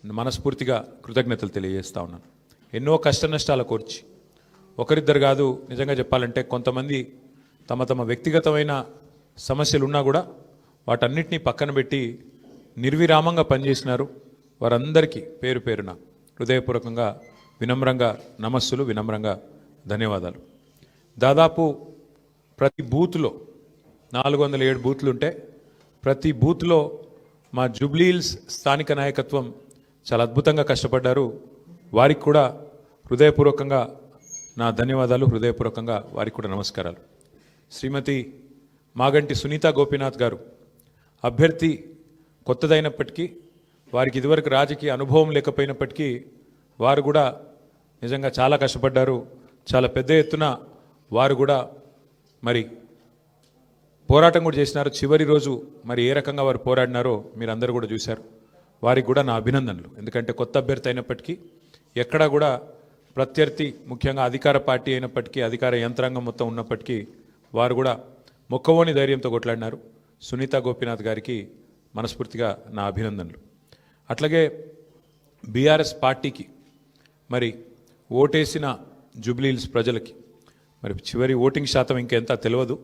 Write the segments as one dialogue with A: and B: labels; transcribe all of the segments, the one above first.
A: మనస్ఫూర్తిగా కృతజ్ఞతలు తెలియజేస్తా ఉన్నాను. ఎన్నో కష్ట నష్టాల కోర్చి ఒకరిద్దరు కాదు, నిజంగా చెప్పాలంటే కొంతమంది తమ తమ వ్యక్తిగతమైన సమస్యలు ఉన్నా కూడా వాటన్నిటినీ పక్కన పెట్టి నిర్విరామంగా పనిచేసినారు. వారందరికీ పేరు పేరున హృదయపూర్వకంగా వినమ్రంగా నమస్సులు, వినమ్రంగా ధన్యవాదాలు. దాదాపు ప్రతి బూత్లో 407 బూత్లు ఉంటే ప్రతి బూత్లో మా జూబ్లీహిల్స్ స్థానిక నాయకత్వం చాలా అద్భుతంగా కష్టపడ్డారు. వారికి కూడా హృదయపూర్వకంగా నా ధన్యవాదాలు, హృదయపూర్వకంగా వారికి కూడా నమస్కారాలు. శ్రీమతి మాగంటి సునీత గోపీనాథ్ గారు అభ్యర్థి కొత్తదైనప్పటికీ, వారికి ఇదివరకు రాజకీయ అనుభవం లేకపోయినప్పటికీ వారు కూడా నిజంగా చాలా కష్టపడ్డారు. చాలా పెద్ద ఎత్తున వారు కూడా మరి పోరాటం కూడా చేసినారు. చివరి రోజు మరి ఏ రకంగా వారు పోరాడినారో మీరు అందరూ కూడా చూశారు. వారికి కూడా నా అభినందనలు. ఎందుకంటే కొత్త అభ్యర్థి అయినప్పటికీ ఎక్కడా కూడా ప్రత్యర్థి, ముఖ్యంగా అధికార పార్టీ అయినప్పటికీ, అధికార యంత్రాంగం మొత్తం ఉన్నప్పటికీ వారు కూడా మొక్కవోని ధైర్యంతో కొట్లాడినారు. సునీత గోపీనాథ్ గారికి మనస్ఫూర్తిగా నా అభినందనలు. అట్లాగే బీఆర్ఎస్ పార్టీకి మరి ఓటేసిన జూబ్లీహిల్స్ ప్రజలకి మరి చివరి ఓటింగ్ శాతం ఇంకెంత తెలియదు,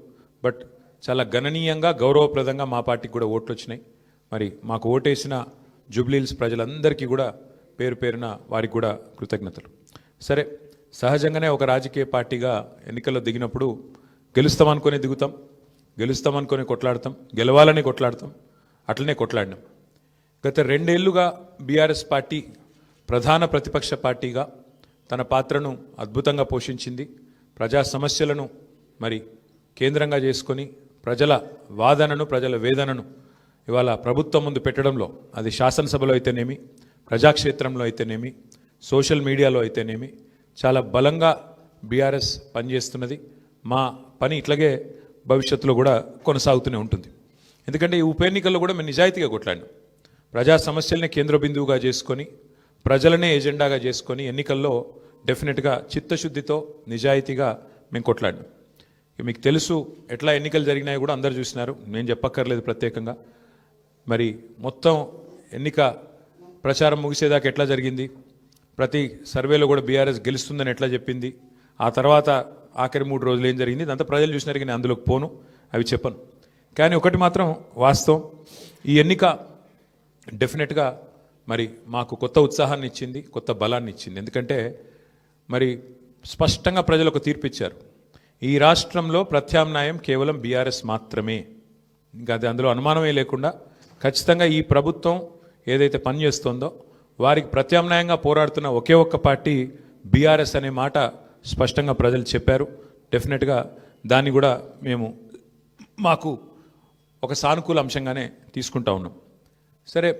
A: బట్ చాలా గణనీయంగా గౌరవప్రదంగా మా పార్టీకి కూడా ఓట్లు వచ్చినాయి. మరి మాకు ఓటేసిన జూబ్లీహిల్స్ ప్రజలందరికీ కూడా పేరు పేరున వారికి కూడా కృతజ్ఞతలు. సరే, సహజంగానే ఒక రాజకీయ పార్టీగా ఎన్నికల్లో దిగినప్పుడు గెలుస్తామనుకొని దిగుతాం, గెలుస్తామనుకొని కొట్లాడతాం, గెలవాలని కొట్లాడతాం. అట్లనే కొట్లాడినాం. గత 2 ఏళ్లుగా బీఆర్ఎస్ పార్టీ ప్రధాన ప్రతిపక్ష పార్టీగా తన పాత్రను అద్భుతంగా పోషించింది. ప్రజా సమస్యలను మరి కేంద్రంగా చేసుకొని ప్రజల వాదనను, ప్రజల వేదనను ఇవాళ ప్రభుత్వం ముందు పెట్టడంలో, అది శాసనసభలో అయితేనేమి, ప్రజాక్షేత్రంలో అయితేనేమి, సోషల్ మీడియాలో అయితేనేమి చాలా బలంగా బీఆర్ఎస్ పనిచేస్తున్నది. మా పని ఇట్లాగే భవిష్యత్తులో కూడా కొనసాగుతూనే ఉంటుంది. ఎందుకంటే ఈ ఉప ఎన్నికల్లో కూడా మేము నిజాయితీగా కొట్లాడినాం. ప్రజా సమస్యలనే కేంద్ర బిందువుగా చేసుకొని, ప్రజలనే ఎజెండాగా చేసుకొని ఎన్నికల్లో డెఫినెట్గా చిత్తశుద్ధితో నిజాయితీగా మేము కొట్లాడినాం. మీకు తెలుసు ఎట్లా ఎన్నికలు జరిగినాయి కూడా అందరు చూసినారు, నేను చెప్పక్కర్లేదు ప్రత్యేకంగా. మరి మొత్తం ఎన్నిక ప్రచారం ముగిసేదాకా ఎట్లా జరిగింది, ప్రతి సర్వేలో కూడా బీఆర్ఎస్ గెలుస్తుందని ఎట్లా చెప్పింది, ఆ తర్వాత ఆఖరి 3 రోజులు ఏం జరిగింది, ఇదంతా ప్రజలు చూసినారు. కానీ అందులోకి పోను, అవి చెప్పను. కానీ ఒకటి మాత్రం వాస్తవం, ఈ ఎన్నిక డెఫినెట్గా మరి మాకు కొత్త ఉత్సాహాన్ని ఇచ్చింది, కొత్త బలాన్ని ఇచ్చింది. ఎందుకంటే మరి స్పష్టంగా ప్రజలు ఒక తీర్పు ఇచ్చారు. ఈ రాష్ట్రంలో ప్రత్యామ్నాయం కేవలం బీఆర్ఎస్ మాత్రమే. ఇంకా అది అందులో అనుమానమే లేకుండా ఖచ్చితంగా ఈ ప్రభుత్వం ఏదైతే పనిచేస్తుందో వారికి ప్రత్యామ్నాయంగా పోరాడుతున్న ఒకే ఒక్క పార్టీ బీఆర్ఎస్ అనే మాట స్పష్టంగా ప్రజలు చెప్పారు. డెఫినెట్గా దాన్ని కూడా మేము మాకు ఒక సానుకూల అంశంగానే తీసుకుంటా ఉన్నాం. సరే,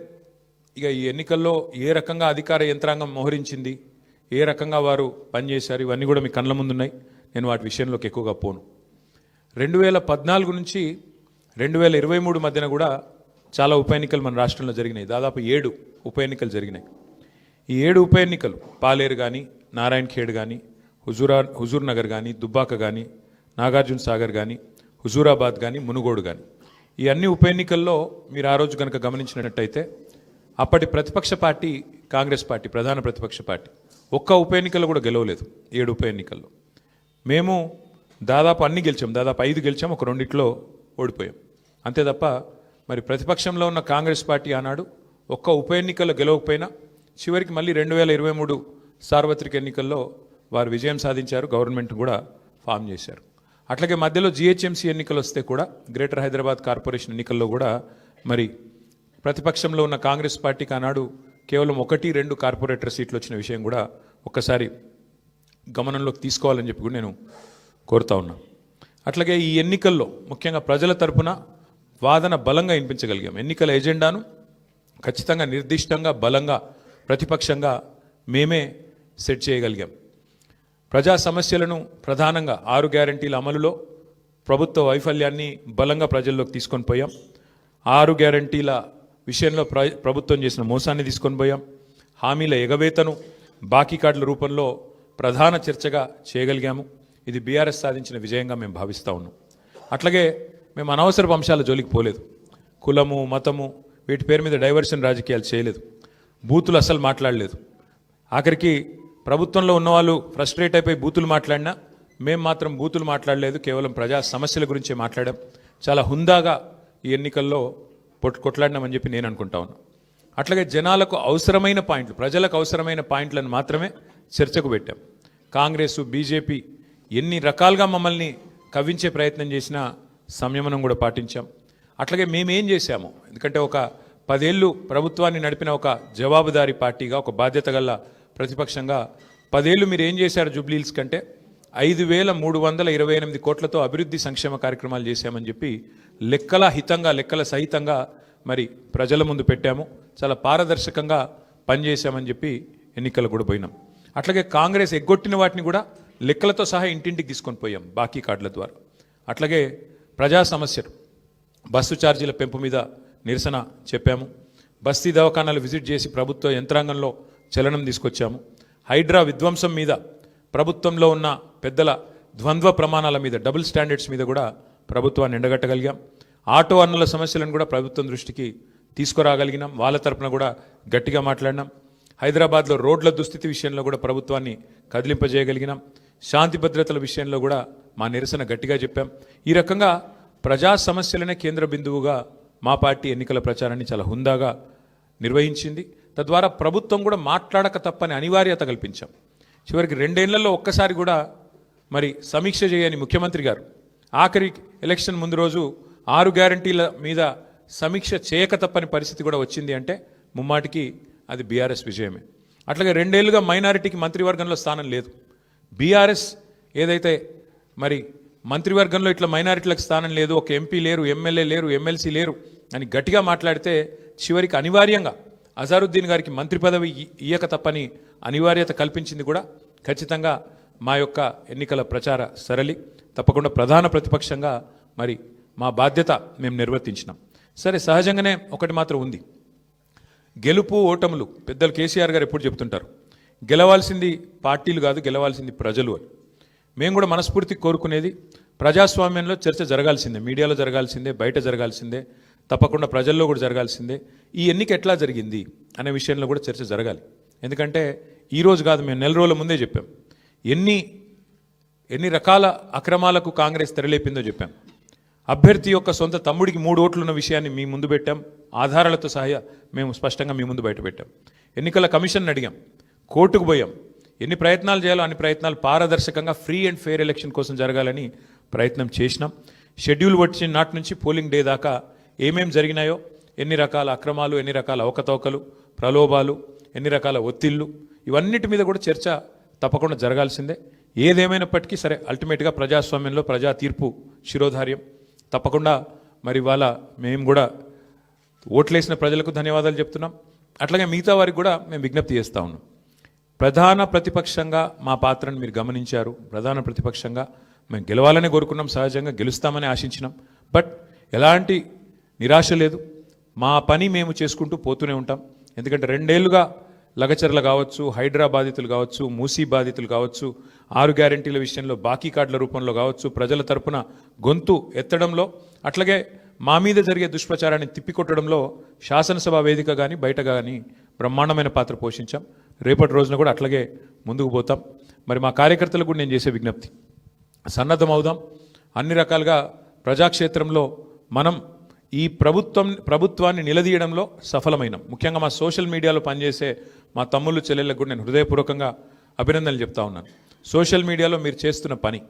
A: ఇక ఈ ఎన్నికల్లో ఏ రకంగా అధికార యంత్రాంగం మోహరించింది, ఏ రకంగా వారు పనిచేశారు, ఇవన్నీ కూడా మీ కళ్ళ ముందున్నాయి. నేను వాటి విషయంలోకి ఎక్కువగా పోను. 2014 నుంచి 2023 మధ్యన కూడా చాలా ఉప ఎన్నికలు మన రాష్ట్రంలో జరిగినాయి. దాదాపు 7 ఉప ఎన్నికలు జరిగినాయి. ఈ 7 ఉప ఎన్నికలు పాలేరు కానీ, నారాయణ ఖేడ్ కానీ, హుజూర్ నగర్ కానీ, దుబ్బాక కానీ, నాగార్జున సాగర్ కానీ, హుజూరాబాద్ కానీ, మునుగోడు కానీ, ఈ అన్ని ఉప ఎన్నికల్లో మీరు ఆ రోజు కనుక గమనించినట్టయితే అప్పటి ప్రతిపక్ష పార్టీ కాంగ్రెస్ పార్టీ, ప్రధాన ప్రతిపక్ష పార్టీ, ఒక్క ఉప ఎన్నికల్లో కూడా గెలవలేదు. 7 ఉప ఎన్నికల్లో మేము దాదాపు అన్ని గెలిచాం. దాదాపు 5 గెలిచాం, ఒక 2 ఓడిపోయాం. అంతే తప్ప మరి ప్రతిపక్షంలో ఉన్న కాంగ్రెస్ పార్టీ ఆనాడు ఒక్క ఉప ఎన్నికల్లో గెలవకపోయినా చివరికి మళ్ళీ 2023 సార్వత్రిక ఎన్నికల్లో వారు విజయం సాధించారు, గవర్నమెంట్ కూడా ఫామ్ చేశారు. అట్లాగే మధ్యలో జిహెచ్ఎంసీ ఎన్నికలు వస్తే కూడా, గ్రేటర్ హైదరాబాద్ కార్పొరేషన్ ఎన్నికల్లో కూడా మరి ప్రతిపక్షంలో ఉన్న కాంగ్రెస్ పార్టీకి ఆనాడు కేవలం 1-2 కార్పొరేటర్ సీట్లు వచ్చిన విషయం కూడా ఒక్కసారి గమనంలోకి తీసుకోవాలని చెప్పి కూడా నేను కోరుతా ఉన్నా. అట్లాగే ఈ ఎన్నికల్లో ముఖ్యంగా ప్రజల తరపున వాదన బలంగా వినిపించగలిగాం. ఎన్నికల ఎజెండాను ఖచ్చితంగా నిర్దిష్టంగా బలంగా ప్రతిపక్షంగా మేమే సెట్ చేయగలిగాం. ప్రజా సమస్యలను ప్రధానంగా 6 గ్యారంటీల అమలులో ప్రభుత్వ వైఫల్యాన్ని బలంగా ప్రజల్లోకి తీసుకొని పోయాం. 6 గ్యారంటీల విషయంలో ప్రభుత్వం చేసిన మోసాన్ని తీసుకొని పోయాం. హామీల ఎగవేతను బాకీ కార్డుల రూపంలో ప్రధాన చర్చగా చేయగలిగాము. ఇది బీఆర్ఎస్ సాధించిన విజయంగా మేము భావిస్తూ ఉన్నాం. అట్లాగే మేము అనవసరపు అంశాల జోలికి పోలేదు. కులము, మతము వీటి పేరు మీద డైవర్షన్ రాజకీయాలు చేయలేదు. బూతులు అస్సలు మాట్లాడలేదు. ఆఖరికి ప్రభుత్వంలో ఉన్నవాళ్ళు ఫ్రస్ట్రేట్ అయిపోయి బూతులు మాట్లాడినా మేము మాత్రం బూతులు మాట్లాడలేదు, కేవలం ప్రజా సమస్యల గురించే మాట్లాడాం. చాలా హుందాగా ఈ ఎన్నికల్లో కొట్లాడినామని చెప్పి నేను అనుకుంటా ఉన్నా. అట్లాగే జనాలకు అవసరమైన పాయింట్లు, ప్రజలకు అవసరమైన పాయింట్లను మాత్రమే చర్చకు పెట్టాం. కాంగ్రెస్ బీజేపీ ఎన్ని రకాలుగా మమ్మల్ని కవ్వించే ప్రయత్నం చేసినా సంయమనం కూడా పాటించాం. అట్లాగే మేమేం చేశాము, ఎందుకంటే ఒక 10 ఏళ్ళు ప్రభుత్వాన్ని నడిపిన ఒక జవాబుదారీ పార్టీగా, ఒక బాధ్యత గల ప్రతిపక్షంగా 10 ఏళ్ళు మీరు ఏం చేశారు జూబ్లీహిల్స్ కంటే 5,328 కోట్లతో అభివృద్ధి సంక్షేమ కార్యక్రమాలు చేశామని చెప్పి లెక్కల సహితంగా మరి ప్రజల ముందు పెట్టాము. చాలా పారదర్శకంగా పనిచేశామని చెప్పి ఎన్నికలు కూడా పోయినాం. అట్లాగే కాంగ్రెస్ ఎగ్గొట్టిన వాటిని కూడా లెక్కలతో సహా ఇంటింటికి తీసుకొని పోయాం బాకీ కార్డుల ద్వారా. అట్లాగే ప్రజా సమస్యలు, బస్సు ఛార్జీల పెంపు మీద నిరసన చెప్పాము. బస్తీ దవాఖానాలు విజిట్ చేసి ప్రభుత్వ యంత్రాంగంలో చలనం తీసుకొచ్చాము. హైడ్రా విధ్వంసం మీద, ప్రభుత్వంలో ఉన్న పెద్దల ద్వంద్వ ప్రమాణాల మీద, డబుల్ స్టాండర్డ్స్ మీద కూడా ప్రభుత్వాన్ని ఎండగట్టగలిగాం. ఆటో అన్నుల సమస్యలను కూడా ప్రభుత్వం దృష్టికి తీసుకురాగలిగినాం. వాళ్ళ తరపున కూడా గట్టిగా మాట్లాడినాం. హైదరాబాద్లో రోడ్ల దుస్థితి విషయంలో కూడా ప్రభుత్వాన్ని కదిలింపజేయగలిగినాం. శాంతి భద్రతల విషయంలో కూడా మా నిరసన గట్టిగా చెప్పాం. ఈ రకంగా ప్రజా సమస్యలనే కేంద్ర బిందువుగా మా పార్టీ ఎన్నికల ప్రచారాన్ని చాలా హుందాగా నిర్వహించింది. తద్వారా ప్రభుత్వం కూడా మాట్లాడక తప్పని అనివార్యత కల్పించాం. చివరికి 2 ఏళ్లలో ఒక్కసారి కూడా మరి సమీక్ష చేయని ముఖ్యమంత్రి గారు ఆఖరి ఎలక్షన్ ముందు రోజు 6 గ్యారంటీల మీద సమీక్ష చేయక తప్పని పరిస్థితి కూడా వచ్చింది అంటే ముమ్మాటికి అది బీఆర్ఎస్ విజయమే. అట్లాగే 2 ఏళ్లుగా మైనారిటీకి మంత్రివర్గంలో స్థానం లేదు. బీఆర్ఎస్ ఏదైతే మరి మంత్రివర్గంలో ఇట్లా మైనారిటీలకు స్థానం లేదు, ఒక ఎంపీ లేరు, ఎమ్మెల్యే లేరు, ఎమ్మెల్సీ లేరు అని గట్టిగా మాట్లాడితే చివరికి అనివార్యంగా అజారుద్దీన్ గారికి మంత్రి పదవి ఇయ్యక తప్పని అనివార్యత కల్పించింది కూడా ఖచ్చితంగా మా యొక్క ఎన్నికల ప్రచార సరళి. తప్పకుండా ప్రధాన ప్రతిపక్షంగా మరి మా బాధ్యత మేము నిర్వర్తించినాం. సరే, సహజంగానే ఒకటి మాత్రం ఉంది, గెలుపు ఓటములు పెద్దలు కేసీఆర్ గారు ఎప్పుడు చెప్తుంటారు, గెలవాల్సింది పార్టీలు కాదు, గెలవాల్సింది ప్రజలు అని. మేము కూడా మనస్ఫూర్తి కోరుకునేది ప్రజాస్వామ్యంలో చర్చ జరగాల్సిందే, మీడియాలో జరగాల్సిందే, బయట జరగాల్సిందే, తప్పకుండా ప్రజల్లో కూడా జరగాల్సిందే. ఈ ఎన్నిక ఎట్లా జరిగింది అనే విషయంలో కూడా చర్చ జరగాలి. ఎందుకంటే ఈరోజు కాదు, మేము 4 రోజుల ముందే చెప్పాం ఎన్ని రకాల అక్రమాలకు కాంగ్రెస్ తెరలేపిందో చెప్పాం. అభ్యర్థి యొక్క సొంత తమ్ముడికి 3 ఓట్లున్న విషయాన్ని మీ ముందు పెట్టాం, ఆధారాలతో సహా మేము స్పష్టంగా మీ ముందు బయట పెట్టాం. ఎన్నికల కమిషన్ అడిగాం, కోర్టుకు పోయాం. ఎన్ని ప్రయత్నాలు చేయాలో అన్ని ప్రయత్నాలు పారదర్శకంగా ఫ్రీ అండ్ ఫెయిర్ ఎలక్షన్ కోసం జరగాలని ప్రయత్నం చేసినాం. షెడ్యూల్ వచ్చిన నాటి నుంచి పోలింగ్ డే దాకా ఏమేం జరిగినాయో, ఎన్ని రకాల అక్రమాలు, ఎన్ని రకాల అవకతవకలు, ప్రలోభాలు, ఎన్ని రకాల ఒత్తిళ్లు, ఇవన్నిటి మీద కూడా చర్చ తప్పకుండా జరగాల్సిందే. ఏదేమైనప్పటికీ సరే, అల్టిమేట్గా ప్రజాస్వామ్యంలో ప్రజా తీర్పు శిరోధార్యం. తప్పకుండా మరి ఇవాళ మేము కూడా ఓట్లేసిన ప్రజలకు ధన్యవాదాలు చెప్తున్నాం. అట్లాగే మిగతా వారికి కూడా మేము విజ్ఞప్తి చేస్తూ ఉన్నాం. ప్రధాన ప్రతిపక్షంగా మా పాత్రను మీరు గమనించారు. ప్రధాన ప్రతిపక్షంగా మేము గెలవాలని కోరుకున్నాం, సహజంగా గెలుస్తామని ఆశించినాం. బట్ ఎలాంటి నిరాశ లేదు, మా పని మేము చేసుకుంటూ పోతూనే ఉంటాం. ఎందుకంటే 2 ఏళ్లుగా లగచర్ల కావచ్చు, హైడ్రా బాధితులు కావచ్చు, మూసీ బాధితులు కావచ్చు, 6 గ్యారంటీల విషయంలో బాకీ కార్డుల రూపంలో కావచ్చు, ప్రజల తరపున గొంతు ఎత్తడంలో, అట్లాగే మా మీద జరిగే దుష్ప్రచారాన్ని తిప్పికొట్టడంలో శాసనసభ వేదిక కానీ బయట కానీ బ్రహ్మాండమైన పాత్ర పోషించాం. రేపటి రోజున కూడా అట్లాగే ముందుకు పోతాం. మరి మా కార్యకర్తలకు కూడా నేను చేసే విజ్ఞప్తి, సన్నద్ధమవుదాం. అన్ని రకాలుగా ప్రజాక్షేత్రంలో మనం ఈ ప్రభుత్వాన్ని నిలదీయడంలో సఫలమైనాం. ముఖ్యంగా మా సోషల్ మీడియాలో పనిచేసే మా తమ్ముళ్ళు చెల్లెళ్ళకు కూడా నేను హృదయపూర్వకంగా అభినందనలు చెప్తా ఉన్నాను. సోషల్ మీడియాలో మీరు చేస్తున్న పని,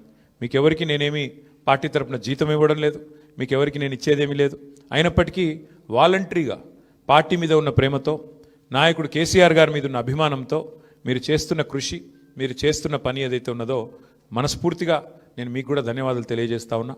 A: మీకెవరికి నేనేమి పార్టీ తరపున జీతం ఇవ్వడం లేదు, మీకెవరికి నేను ఇచ్చేదేమీ లేదు. అయినప్పటికీ వాలంటరీగా పార్టీ మీద ఉన్న ప్రేమతో, నాయకుడు కేసీఆర్ గారి మీద ఉన్న అభిమానంతో మీరు చేస్తున్న కృషి, మీరు చేస్తున్న పని ఏదైతే ఉన్నదో మనస్ఫూర్తిగా నేను మీకు కూడా ధన్యవాదాలు తెలియజేస్తా ఉన్నా.